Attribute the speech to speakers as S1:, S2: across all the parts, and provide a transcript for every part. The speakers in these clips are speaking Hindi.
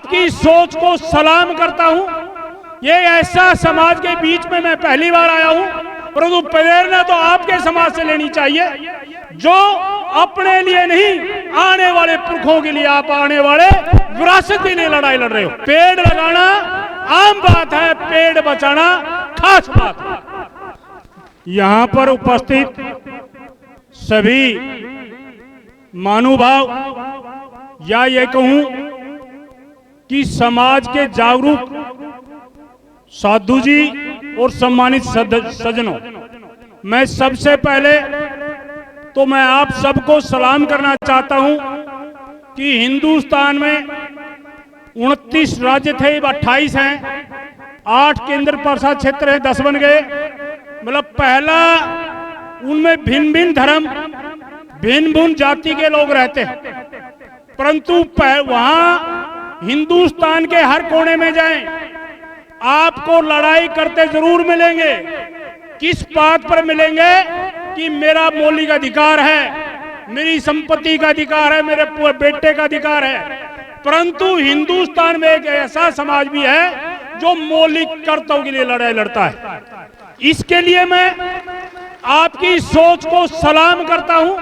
S1: आपकी सोच को सलाम करता हूं। ये ऐसा समाज के बीच में मैं पहली बार आया हूं, परंतु प्रेरणा तो आपके समाज से लेनी चाहिए, जो अपने लिए नहीं आने वाले पुरखों के लिए, आप आने वाले विरासत के लिए लड़ाई लड़ रहे हो। पेड़ लगाना आम बात है, पेड़ बचाना खास बात है। यहां पर उपस्थित सभी महानुभाव, या ये कहूं कि समाज के जागरूक साधु जी और सम्मानित सज्जनों, मैं सबसे पहले तो मैं आप सबको सलाम करना चाहता हूं कि हिंदुस्तान में 29 राज्य थे, अब 28 हैं, 8 केंद्र शासित क्षेत्र हैं, 10 बन गए। मतलब पहला उनमें भिन्न भिन्न धर्म, भिन्न भिन्न जाति के लोग रहते हैं, परंतु वहां हिंदुस्तान के हर कोने में जाएं, आपको लड़ाई करते जरूर मिलेंगे। किस बात पर मिलेंगे कि मेरा मौलिक अधिकार है, मेरी संपत्ति का अधिकार है, मेरे बेटे का अधिकार है। परंतु हिंदुस्तान में एक ऐसा समाज भी है जो मौलिक कर्तव्यों के लिए लड़ाई लड़ता है। इसके लिए मैं आपकी सोच को सलाम करता हूं।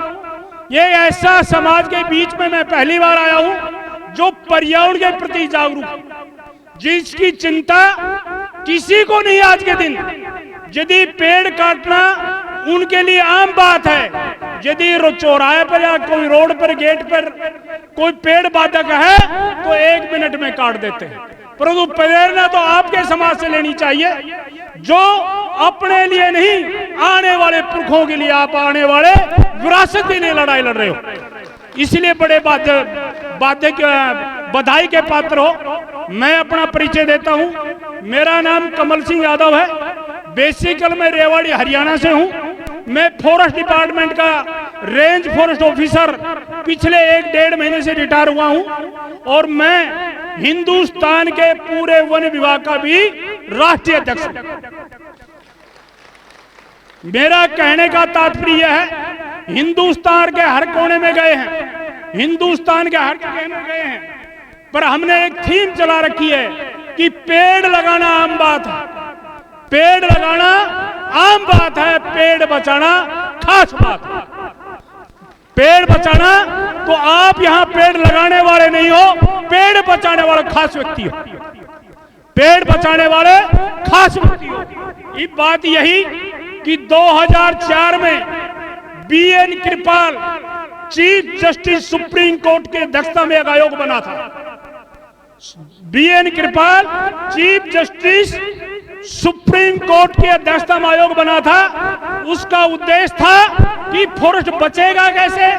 S1: ये ऐसा समाज के बीच में मैं पहली बार आया हूं जो पर्यावरण के प्रति जागरूक, जिसकी चिंता किसी को नहीं आज के दिन। यदि पेड़ काटना उनके लिए आम बात है, यदि चौराहे पर या कोई रोड पर, गेट पर कोई पेड़ बाधक है तो 1 मिनट में काट देते हैं। परंतु प्रेरणा तो आपके समाज से लेनी चाहिए, जो अपने लिए नहीं आने वाले पुरखों के लिए, आप आने वाले विरासत के लिए लड़ाई लड़ रहे हो। इसलिए बड़े बधाई के पात्र हो। मैं अपना परिचय देता हूं। मेरा नाम कमल सिंह यादव है। बेसिकल मैं रेवाड़ी हरियाणा से हूं। मैं फॉरेस्ट डिपार्टमेंट का रेंज फॉरेस्ट ऑफिसर पिछले 1-1.5 महीने से रिटायर हुआ हूं, और मैं हिंदुस्तान के पूरे वन विभाग का भी राष्ट्रीय अध्यक्ष हूं। मेरा कहने का तात्पर्य है, हिंदुस्तान के हर कोने में गए हैं, हिंदुस्तान के हर कोने में गए हैं, पर हमने एक थीम चला रखी है कि पेड़ लगाना आम बात है, पेड़ लगाना आम बात है, पेड़ बचाना खास बात है। पेड़ बचाना तो आप यहां पेड़ लगाने वाले नहीं हो, पेड़ बचाने वाले खास व्यक्ति हो, पेड़ बचाने वाले खास व्यक्ति हो। ये बात यही कि 2004 में बीएन कृपाल चीफ जस्टिस सुप्रीम कोर्ट के अध्यक्षता में एक आयोग बना था। बीएन कृपाल चीफ जस्टिस सुप्रीम कोर्ट के अध्यक्षता में आयोग बना था। उसका उद्देश्य था कि फॉरेस्ट बचेगा कैसे,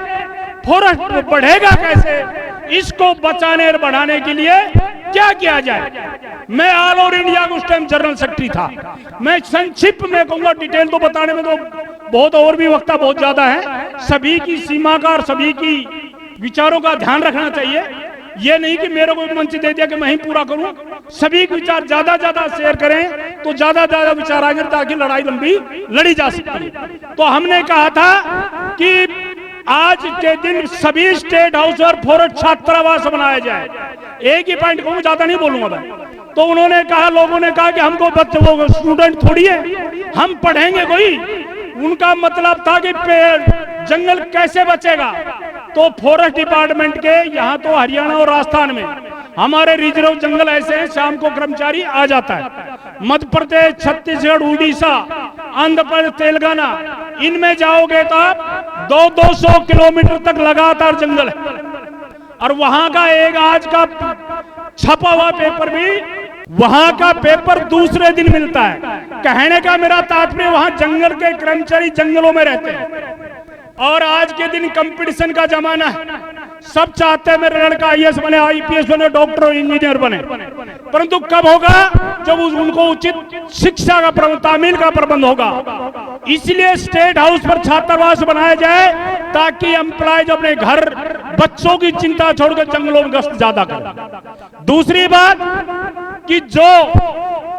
S1: फॉरेस्ट बढ़ेगा कैसे, इसको बचाने और बढ़ाने के लिए क्या किया जाए। मैं ऑल ओवर इंडिया उस टाइम जनरल सेक्रेटरी था। मैं संक्षिप्त में कहूंगा, डिटेल तो बताने में तो बहुत और भी वक्ता बहुत ज्यादा है। सभी की सीमा का और सभी की विचारों का ध्यान रखना चाहिए। ये नहीं कि मेरे को मंच दे दिया कि मैं ही पूरा करूं। सभी के विचार ज्यादा शेयर करें तो ज्यादा विचार आएंगे, ताकि लड़ाई लंबी लड़ी जा सके। तो हमने कहा था कि आज के दिन सभी स्टेट हाउस और फॉरेस्ट छात्रावास बनाया जाए। एक ही पॉइंट कहूं, ज्यादा नहीं बोलूंगा मैं। तो उन्होंने कहा, लोगों ने कहा कि हमको बच्चे, वो स्टूडेंट थोड़ी है, हम पढ़ेंगे कोई। उनका मतलब था कि जंगल कैसे बचेगा। तो फॉरेस्ट डिपार्टमेंट के यहाँ तो हरियाणा और राजस्थान में हमारे रिजर्व जंगल ऐसे हैं, शाम को कर्मचारी आ जाता है। मध्य प्रदेश, छत्तीसगढ़, उड़ीसा, आंध्र प्रदेश, तेलंगाना, इनमें जाओगे तो आप 200 किलोमीटर तक लगातार जंगल है। और वहां का एक आज का छपा हुआ पेपर भी, वहां का पेपर दूसरे दिन मिलता है। कहने का मेरा तात्पर्य, वहां जंगल के कर्मचारी जंगलों में रहते हैं। और आज के दिन कंपटीशन का जमाना है, सब चाहते हैं मेरा लड़का आईएएस बने, आईपीएस बने, डॉक्टर और इंजीनियर बने। परंतु कब होगा, जब उनको उचित शिक्षा का प्रबंध, तामील का प्रबंध होगा। इसलिए स्टेट हाउस पर छात्रावास बनाया जाए, ताकि एम्प्लॉयज अपने घर बच्चों की चिंता छोड़कर जंगलों में गश्त ज्यादा करें। दूसरी बात कि जो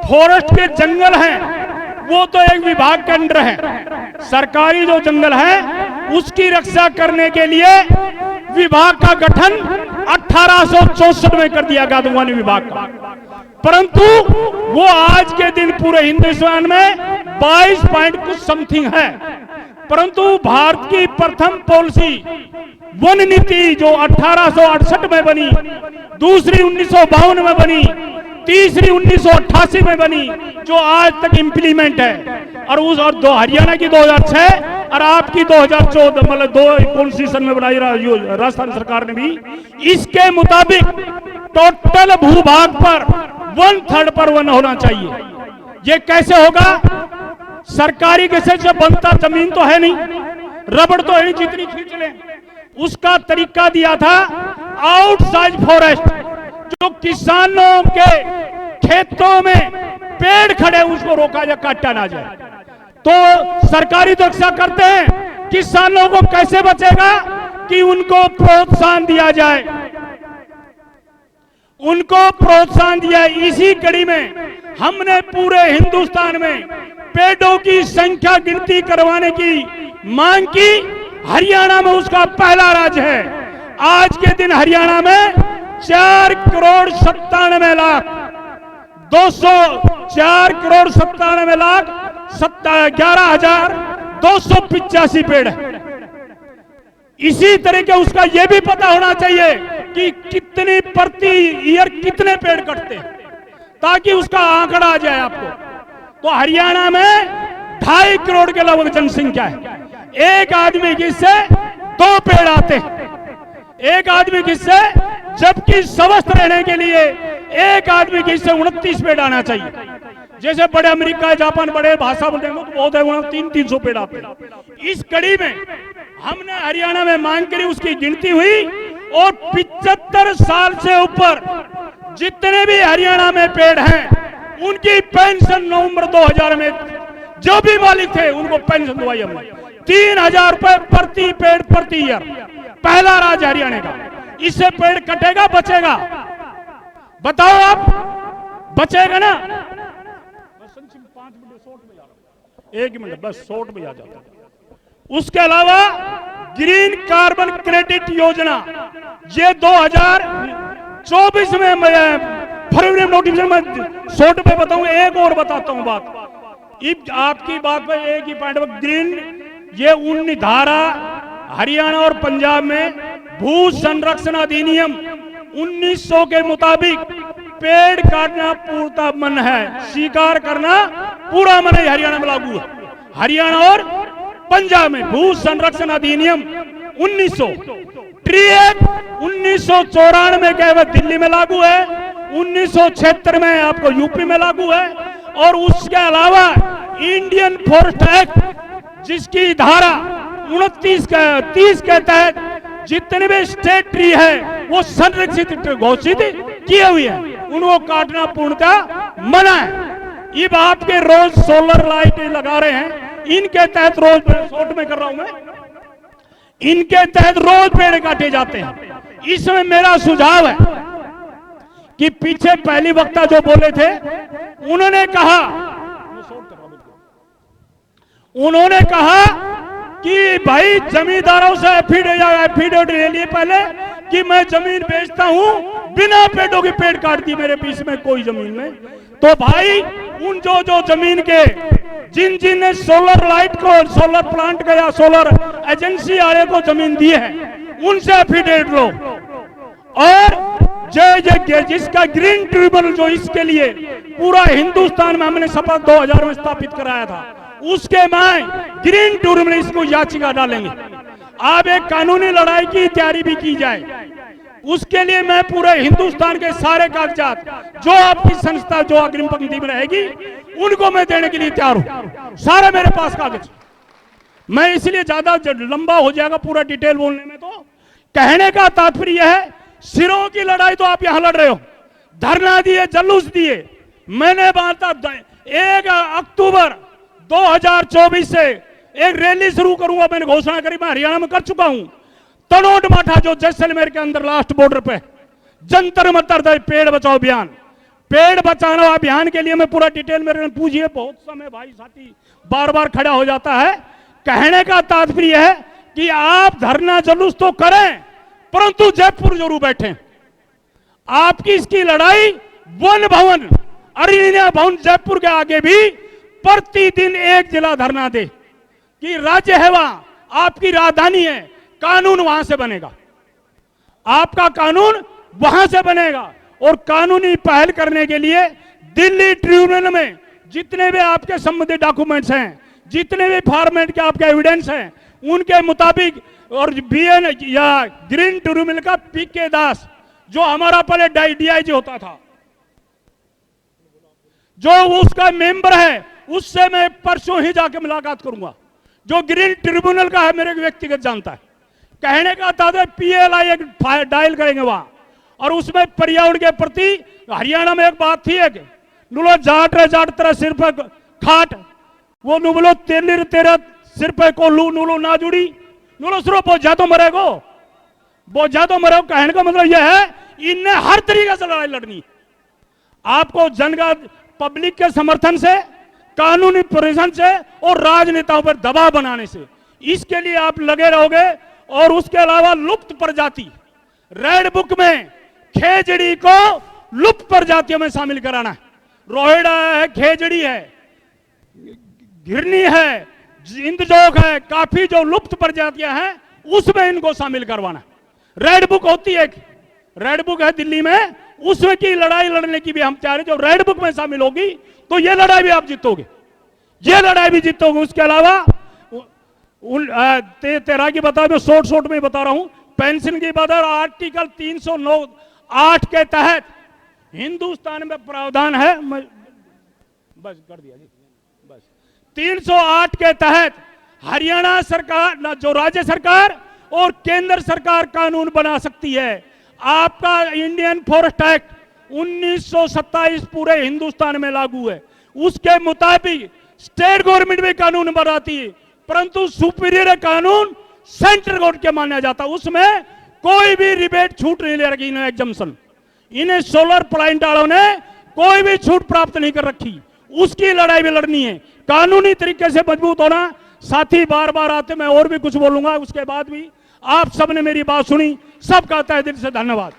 S1: फॉरेस्ट के जंगल हैं वो तो एक विभाग के अंडर है। सरकारी जो जंगल है उसकी रक्षा करने के लिए विभाग का गठन 1864 में कर दिया गया वन विभाग का, परंतु वो आज के दिन पूरे हिंदुस्तान में 22 पॉइंट कुछ समथिंग है। परंतु भारत की प्रथम पॉलिसी वन नीति जो 1868 में बनी, दूसरी 1952 में बनी, तीसरी 1988 में बनी, जो आज तक इंप्लीमेंट है, और दो हरियाणा की 2006 और आपकी 2014 मतलब दो कॉन्स्टिट्यूशन में बनाई राजस्थान सरकार ने भी, इसके मुताबिक टोटल भूभाग पर 1/3 पर वन होना चाहिए। ये कैसे होगा? सरकारी कैसे जब बनता जमीन तो है नहीं, रबड़ तो है नहीं जितनी खींच ले, उसका तरीका दिया था आउटसाइड फॉरेस्ट, जो किसानों के खेतों में पेड़ खड़े उसको रोका जाए, काटा ना जाए। तो सरकारी तो रक्षा करते हैं, किसानों को कैसे बचेगा कि उनको प्रोत्साहन दिया जाए, उनको प्रोत्साहन दिया। इसी कड़ी में हमने पूरे हिंदुस्तान में पेड़ों की संख्या गिनती करवाने की मांग की। हरियाणा में उसका पहला राज्य है। आज के दिन हरियाणा में 4,97,11,285 पेड़ है। इसी तरह के उसका यह भी पता होना चाहिए कि कितनी प्रति ईयर कितने पेड़ कटते हैं, ताकि उसका आंकड़ा आ जाए आपको। तो हरियाणा में 2.5 करोड़ के लगभग जनसंख्या है। एक आदमी की से 2 पेड़ आते हैं, एक आदमी की से, जबकि स्वस्थ रहने के लिए एक आदमी की से 29 पेड़ आना चाहिए। जैसे बड़े अमेरिका जापान बड़े भाषा बोलते हैं तो बहुत है, 300-300 पेड़ आते हैं। इस कड़ी में हमने हरियाणा में मांग करी, उसकी गिनती हुई, और 75 साल से ऊपर जितने भी हरियाणा में पेड़ हैं उनकी पेंशन नवंबर 2000 में जो भी मालिक थे उनको पेंशन दवाई हमने 3,000 रुपए प्रति पेड़ प्रति ईयर। पहला राज्य हरियाणा का। इससे पेड़ कटेगा बचेगा? बताओ आप, बचेगा ना? 5 मिनट शॉर्ट में जा रहा हूं, 1 मिनट बस शॉर्ट में आ जाता है। उसके अलावा ग्रीन कार्बन क्रेडिट योजना, ये 2024 में फरवरी में नोटिफिकेशन में शॉर्ट में बताऊं। एक और बताता हूं बात, आपकी बात पर एक ही पॉइंट पर ग्रीन, ये 19 धारा हरियाणा और पंजाब में भू संरक्षण अधिनियम 1900 के मुताबिक पेड़ काटना पूर्णतः मन है, स्वीकार करना पूरा मन है। हरियाणा में लागू है, हरियाणा और पंजाब में भू संरक्षण अधिनियम 1900। ट्री एक्ट 1994 के दिल्ली में लागू है, 1976 में आपको यूपी में लागू है, और उसके अलावा इंडियन फॉरेस्ट एक्ट जिसकी धारा 30 के तहत जितने भी स्टेट ट्री है वो संरक्षित घोषित किए हुए हैं, उनको काटना पूर्णतः मना है। अब आपके रोज सोलर लाइट लगा रहे हैं, इनके तहत रोज शॉर्ट में कर रहा हूं मैं, इनके तहत रोज पेड़ काटे जाते हैं। इसमें मेरा सुझाव है कि पीछे पहली वक्ता जो बोले थे उन्होंने कहा कि भाई जमींदारों से एफिडेविट ले लिए पहले कि मैं जमीन बेचता हूं, बिना पेड़ों की पेड़ काट दी मेरे बीच में कोई जमीन में। तो भाई उन जो जमीन के जिन ने सोलर लाइट को, सोलर प्लांट का या सोलर एजेंसी वाले को जमीन दी है, उनसे एफिडेविट लो। और जिसका ग्रीन ट्रिब्यूनल जो इसके लिए पूरा हिंदुस्तान में हमने शपथ 2000 में स्थापित कराया था, उसके में ग्रीन ट्रिब्यूनल इसको याचिका डालेंगे। अब एक कानूनी लड़ाई की तैयारी भी की जाए, उसके लिए मैं पूरे हिंदुस्तान के सारे कागजात जो आपकी संस्था जो अग्रिम पंक्ति में रहेगी उनको मैं देने के लिए तैयार हूं। सारे मेरे पास कागज, मैं इसलिए ज्यादा लंबा हो जाएगा पूरा डिटेल बोलने में। तो कहने का तात्पर्य है, सिरों की लड़ाई तो आप यहां लड़ रहे हो, धरना दिए, जुलूस दिए। मैंने बात 1 अक्टूबर 2024 से एक रैली शुरू करूंगा, मैंने घोषणा करी, मैं हरियाणा में कर चुका हूं। तनोट माठा जो जैसलमेर के अंदर लास्ट बॉर्डर पे जंतर मंतर पेड़ बचाओ अभियान, पेड़ बचाना अभियान के लिए मैं पूरा डिटेल मेरे पूछिए, बहुत समय भाई साथी बार बार खड़ा हो जाता है। कहने का तात्पर्य है कि आप धरना जुलूस तो करें, परंतु जयपुर जरूर बैठे। आपकी इसकी लड़ाई वन भवन, अरिना भवन जयपुर के आगे भी प्रतिदिन एक जिला धरना दे कि राज्य है वहां, आपकी राजधानी है, कानून वहां से बनेगा, आपका कानून वहां से बनेगा। और कानूनी पहल करने के लिए दिल्ली ट्रिब्यूनल में जितने भी आपके संबंधित डॉक्यूमेंट्स हैं, जितने भी फॉर्मेट के आपके एविडेंस हैं, उनके मुताबिक, और बीएन या ग्रीन ट्रिब्यूनल का पीके दास जो हमारा पहले डीआईजी होता था, जो उसका मेंबर है, उससे मैं परसों ही जाके मुलाकात करूंगा। जो ग्रीन ट्रिब्यूनल का है मेरे व्यक्तिगत जानता है। कहने का था पीएलआई एक डायल करेंगे वहां, और उसमें पर्यावरण के प्रति हरियाणा में एक बात थी, एक नुलो जाट रे जाट तेरा सिर पर खाट, वो नुलो तेलिर तेरा सिर पे कोल्लू नुलो ना जुड़ी, नुलो सिर्फ बोझा तो मरेगो, बोझा तो मरेगो। कहने का मतलब यह है इनने हर तरीके से लड़ाई लड़नी। आपको जनता पब्लिक के समर्थन से, कानूनी प्रोविजन से और राजनेताओं पर दबाव बनाने से, इसके लिए आप लगे रहोगे। और उसके अलावा लुप्त प्रजाति, रेड बुक में खेजड़ी को लुप्त प्रजातियों में शामिल कराना है। रोहिड़ा है, खेजड़ी है, घिरनी है, इंद्रजोग है, काफी जो लुप्त प्रजातियां हैं उसमें इनको शामिल करवाना। रेड बुक होती है, रेड बुक है दिल्ली में, उसमें की लड़ाई लड़ने की भी हम चाह रहे। जो रेड बुक में शामिल होगी तो ये लड़ाई भी आप जीतोगे, ये लड़ाई भी जीतोगे। उसके अलावा तेरा की बता, मैं शॉर्ट में बता रहा हूं, पेंशन की बात है। आर्टिकल 309(8) के तहत हिंदुस्तान में प्रावधान है, बस कर दिया जी, बस 308 के तहत हरियाणा सरकार, जो राज्य सरकार और केंद्र सरकार कानून बना सकती है। आपका इंडियन फॉरेस्ट एक्ट 1927 पूरे हिंदुस्तान में लागू है, उसके मुताबिक स्टेट गवर्नमेंट भी कानून बनाती है, परंतु सुपीरियर कानून सेंट्रल गवर्नमेंट के माना जाता है। उसमें कोई भी रिबेट छूट नहीं ले रखी, इन्हें एग्जम्पशन, इन्हें सोलर प्लांट वालों ने कोई भी छूट प्राप्त नहीं कर रखी। उसकी लड़ाई भी लड़नी है, कानूनी तरीके से मजबूत होना। साथी बार बार आते, मैं और भी कुछ बोलूंगा, उसके बाद भी आप सबने मेरी बात सुनी, सबका तहे दिल से धन्यवाद।